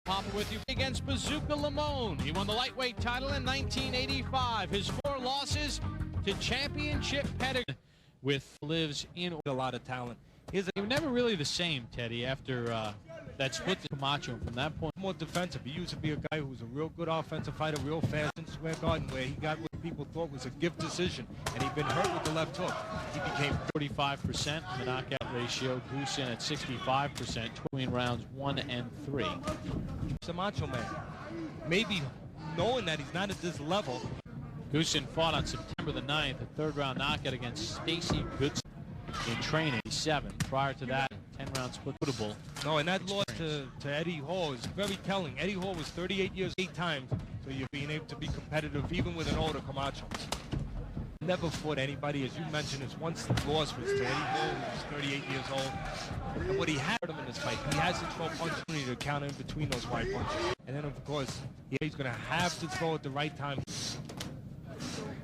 Papa with you against Bazooka Limon. He won the lightweight title in 1985. His 4 losses to championship pedigree with lives in a lot of talent. He was never really the same, Teddy, after that split to Camacho. From that point, more defensive. He used to be a guy who was a real good offensive fighter, real fast in Square Garden, where he got what people thought was a gift decision, and he'd been hurt with the left hook. He became 45% in the knockout ratio. Goossen at 65% between rounds 1 and 3. The Macho Man, maybe knowing that he's not at this level. Goossen fought on September the 9th, a 3rd-round knockout against Stacy Goodson in training. 7. Prior to that, 10-round split. No, and that loss to Eddie Hall is very telling. Eddie Hall was 38 years, 8 times, so you're being able to be competitive even with an older Camacho. Never fought anybody, as you mentioned, his one loss was to Eddie Hall, who was 38 years old. And what he had him in this fight, he has to throw punches to counter in between those right punches. And then, of course, he's going to have to throw at the right time.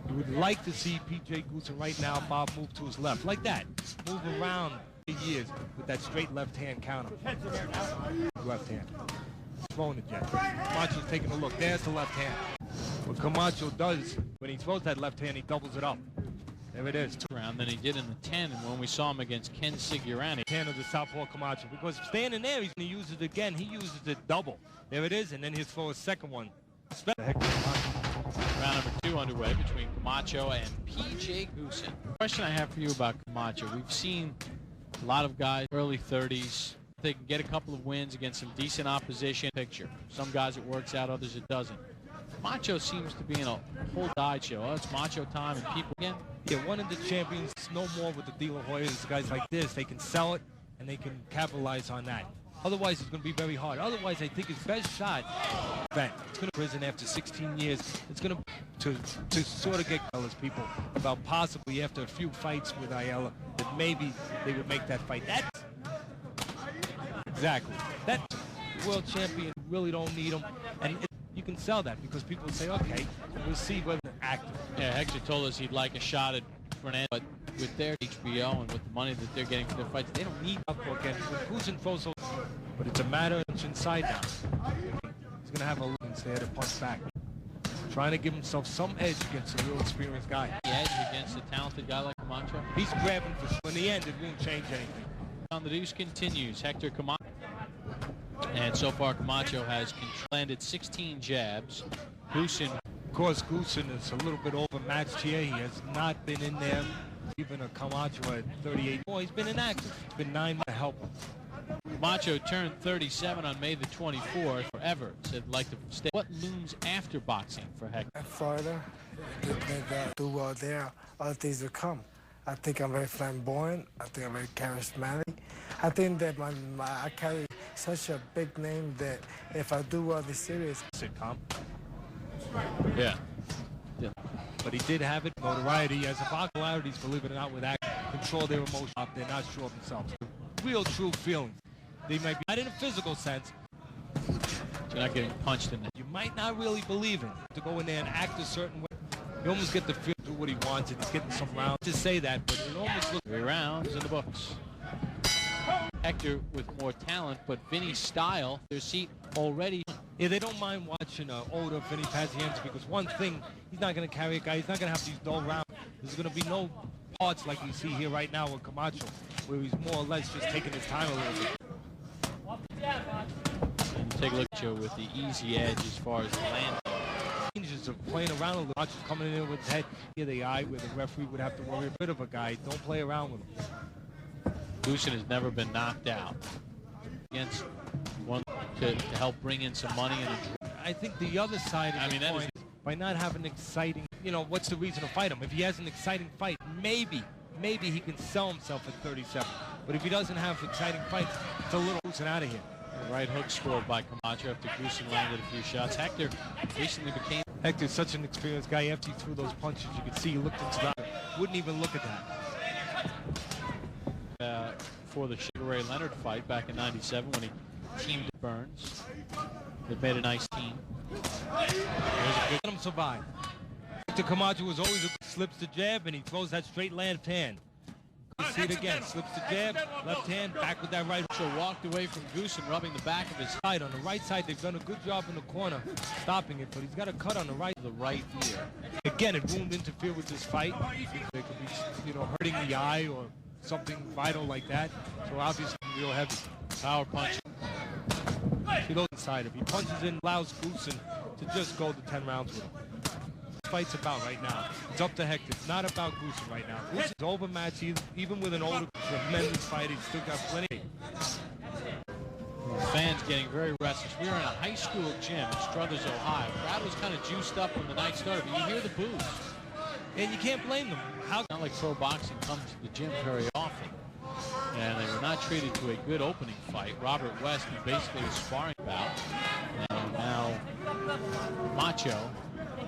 You would like to see P.J. Goossen right now, Bob, move to his left, like that. Move around years with that straight left-hand counter. Left hand. Throwing it yet. Camacho's taking a look. There's the left hand. What Camacho does, when he throws that left hand, he doubles it up. There it is. Round than he did in the 10, and when we saw him against Ken Sigurani. Hand of the southpaw Camacho, because standing there, he's going to use it again. He uses it double. There it is, and then he'll throw a second one. Round number 2 underway between Camacho and P.J. Goossen. Question I have for you about Camacho. We've seen a lot of guys, early 30s. They can get a couple of wins against some decent opposition. Picture. Some guys it works out, others it doesn't. Macho seems to be in a whole sideshow. Oh, it's Macho time and people again. Yeah, one of the champions, no more with the De La Hoyas, guys like this. They can sell it and they can capitalize on that. Otherwise, it's going to be very hard. Otherwise, I think his best shot, it's going to prison after 16 years. It's going to sort of get Ayala's people about possibly after a few fights with Ayala that maybe they would make that fight. That's exactly. That world champion really don't need him, and you can sell that because people say, okay, we'll see whether they're active. Yeah, Hector told us he'd like a shot at Fernandez, but with their HBO and with the money that they're getting for their fights, they don't need again. Goossen throws, but it's a matter of inside now. He's going to have a look instead of punch back. Trying to give himself some edge against a real experienced guy. Edge against a talented guy like Camacho. He's grabbing for sure. In the end, it won't change anything. On the deuce continues. Hector Camacho. And so far, Camacho has landed 16 jabs. Goossen. Of course, Goossen is a little bit overmatched here. He has not been in there. Even a Camacho at 38. Oh, he's been inactive. It's been 9 to help him. Camacho turned 37 on May the 24th. Forever said like to stay. What looms after boxing for Hector? Farther, do well there. Other things will come. I think I'm very flamboyant. I think I'm very charismatic. I think that I carry such a big name that if I do well this series. Sitcom. Yeah. But he did have it. Notoriety as a popularities, believe it or not, with action, control their emotions. They're not sure of themselves. Real, true feelings. They might be not in a physical sense. You're not getting punched in the. You might not really believe in to go in there and act a certain way. You almost get the feel to do what he wants, and he's getting some rounds to say that, but it almost looks 3 rounds in the books. Hector with more talent, but Vinny's style, their seat already. Yeah, they don't mind watching older Vinny Pazienza because one thing, he's not going to carry a guy. He's not going to have these dull rounds. There's going to be no parts like you see here right now with Camacho, where he's more or less just taking his time a little bit. And take a look at Joe with the easy edge as far as the land. Changes of playing around a little. Camacho's coming in with his head near the eye, where the referee would have to worry a bit of a guy. Don't play around with him. Goossen has never been knocked out. Against one to help bring in some money and I think the other side of the coin, by not having exciting, you know, what's the reason to fight him? If he has an exciting fight, maybe he can sell himself at 37. But if he doesn't have exciting fights, it's a little Goossen out of here. The right hook scored by Camacho after Goossen landed a few shots. Hector recently became. Hector's such an experienced guy. After he threw those punches, you could see he looked into that. Wouldn't even look at that. For the Sugar Ray Leonard fight back in '97 when he teamed with Burns. They made a nice team. Let him survive. Hector Camacho was always slips the jab and he throws that straight left hand. You see it again. Slips the jab, left hand, back with that right. So walked away from Goossen, rubbing the back of his Side on the right side, they've done a good job in the corner, stopping it, but he's got a cut on the right. the right ear. Again, it won't interfere with this fight. It could be, hurting the eye or something vital like that. So obviously, real heavy. Power punch. He goes inside. If he punches in, allows Goossen to just go the 10 rounds with him. This fight's about right now. It's up to Hector. It's not about Goossen right now. Goossen's overmatched, even with an older, tremendous fight. He's still got plenty. Fans getting very restless. We were in a high school gym in Struthers, Ohio. The crowd was kind of juiced up when the night started, but you hear the boos. And you can't blame them. Not like pro boxing comes to the gym very often. And they were not treated to a good opening fight. Robert West, who basically was sparring bout. And now Macho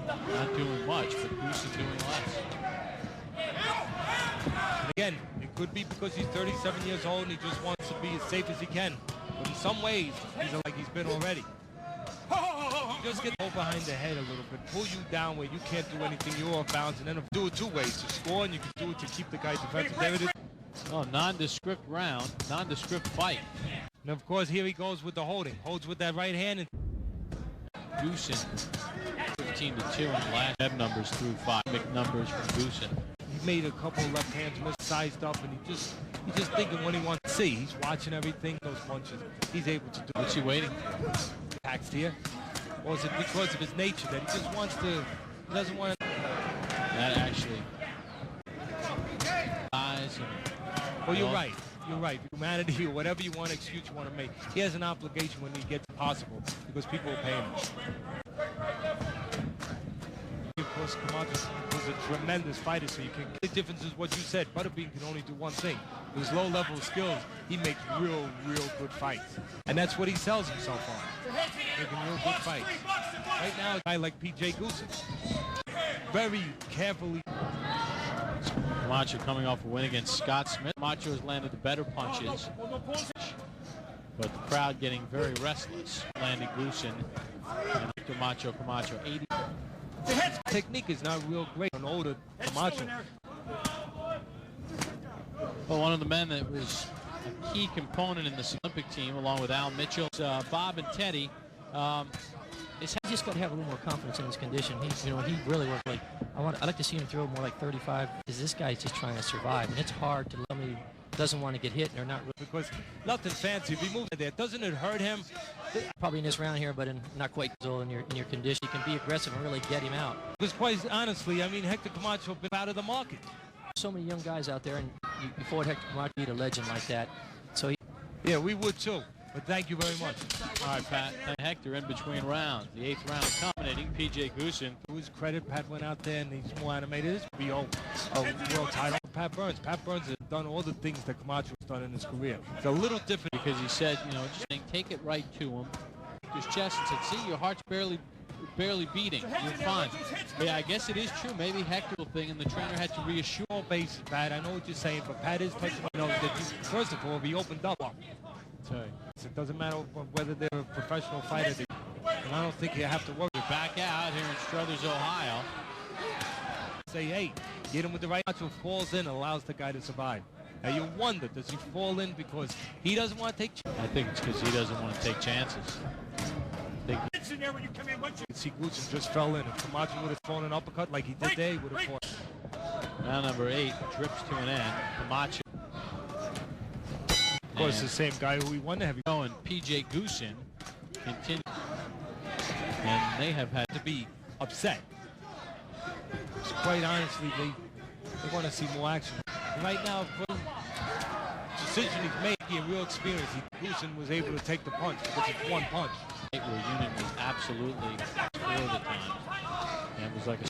not doing much, but Goossen doing less. And again, it could be because he's 37 years old and he just wants to be as safe as he can. But in some ways, he's like he's been already. Just get pulled behind the head a little bit, pull you down where you can't do anything, you're off balance, and then do it two ways, to score, and you can do it to keep the guy defensive. There it is. Oh, nondescript round, nondescript fight. And of course, here he goes with the holding. Holds with that right hand. And Goossen, 15-2 in the last. Web numbers through 5. Big numbers from Goossen. He made a couple of left hands missized up, and he's just thinking what he wants to see. He's watching everything, those punches. He's able to do. What's he waiting for? Taxed here. Or is it because of his nature that he just wants to, he doesn't want to. That actually. Eyes and. Well, you're right. You're right. Humanity or whatever you want, excuse you want to make. He has an obligation when he gets possible because people will pay him. Of course, Camacho was a tremendous fighter, so you can. The difference is what you said. Butterbean can only do one thing. With his low-level skills, he makes real good fights, and that's what he sells himself on. Making real good fights. Right now, a guy like P.J. Goossen, very carefully. Camacho coming off a win against Scott Smith. Camacho has landed the better punches, but the crowd getting very restless. Landing Goossen and Camacho 80. Technique is not real great on older Camacho. Well, one of the men that was a key component in this Olympic team, along with Al Mitchell, Bob and Teddy, He's just got to have a little more confidence in his condition. He really worked like. I'd like to see him throw more like 35. Because this guy's just trying to survive, and it's hard to somebody doesn't want to get hit and they're not. Because nothing fancy. If he moves there, doesn't it hurt him? Probably in this round here, but not quite so in your condition. You can be aggressive and really get him out. Because quite honestly, I mean, Hector Camacho been out of the market. So many young guys out there, and you fought Hector Camacho, beat a legend like that. So yeah, we would too. But thank you very much. All right, Pat. Hector in between rounds. The 8th round culminating. P.J. Goossen. To his credit, Pat went out there and he's more animated. This will be a world title. Pat Burns. Pat Burns has done all the things that Camacho has done in his career. It's a little different because he said, just take it right to him. His chest and said, see, your heart's barely beating. You're fine. But yeah, I guess it is true. Maybe Hector thing, and the trainer had to reassure. All bases, Pat. I know what you're saying, but Pat is touching. First of all, he opened up. It doesn't matter whether they're a professional fighter. And I don't think you have to worry. Back out here in Struthers, Ohio. Say, hey, get him with the right. Macho falls in and allows the guy to survive. Now you wonder, does he fall in because he doesn't want to take chances? I think it's because he doesn't want to take chances. You can see Goossen just fell in. If Camacho would have thrown an uppercut like he did there, he would have fought. Round number 8 drips to an end. Camacho. Of course, the same guy who we won the heavy. And P.J. Goossen continue. And they have had to be upset. Quite honestly, they want to see more action. And right now, for the decision he's making, real experience, Goossen was able to take the punch because it's one punch. Where unit was absolutely for the time. And it was like a...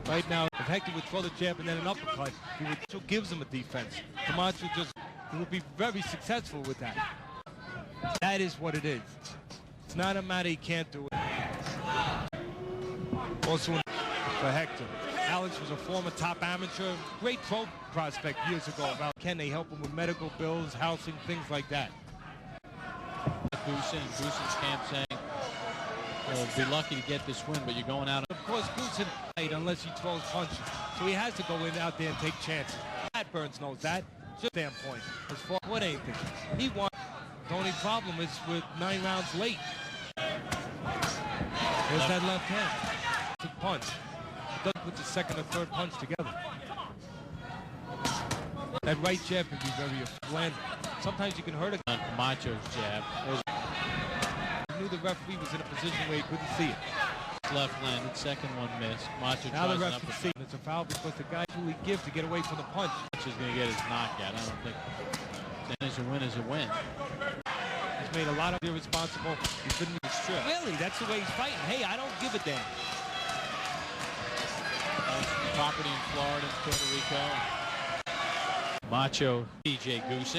Right now, if Hector would throw the jab and then an uppercut, he gives him a defense. Camacho will be very successful with that. That is what it is. It's not a matter he can't do it. Also for Hector, Alex was a former top amateur, great pro prospect years ago. About can they help him with medical bills, housing, things like that. Goossen's camp saying, be lucky to get this win, but you're going out. Of course, Goossen fight unless he throws punches, so he has to go in out there and take chances. Pat Burns knows that. Just standpoint, as far as what anything. He won. The only problem is with 9 rounds late. There's that left hand. Punch. Doesn't put the second or third punch together. That right jab can be very effective. Sometimes you can hurt a guy. On Camacho's jab. He knew the referee was in a position where he couldn't see it. Left landed, second one missed. Camacho Now the tries ref an can uppercut. see it's a foul because the guy truly give to get away from the punch. Camacho's going to get his knockout. I don't think. Is a win is a win. He's made a lot of irresponsible. He's been with the strip. Really? That's the way he's fighting. Hey, I don't give a damn. Property in Florida and Puerto Rico. Camacho, PJ Goossen.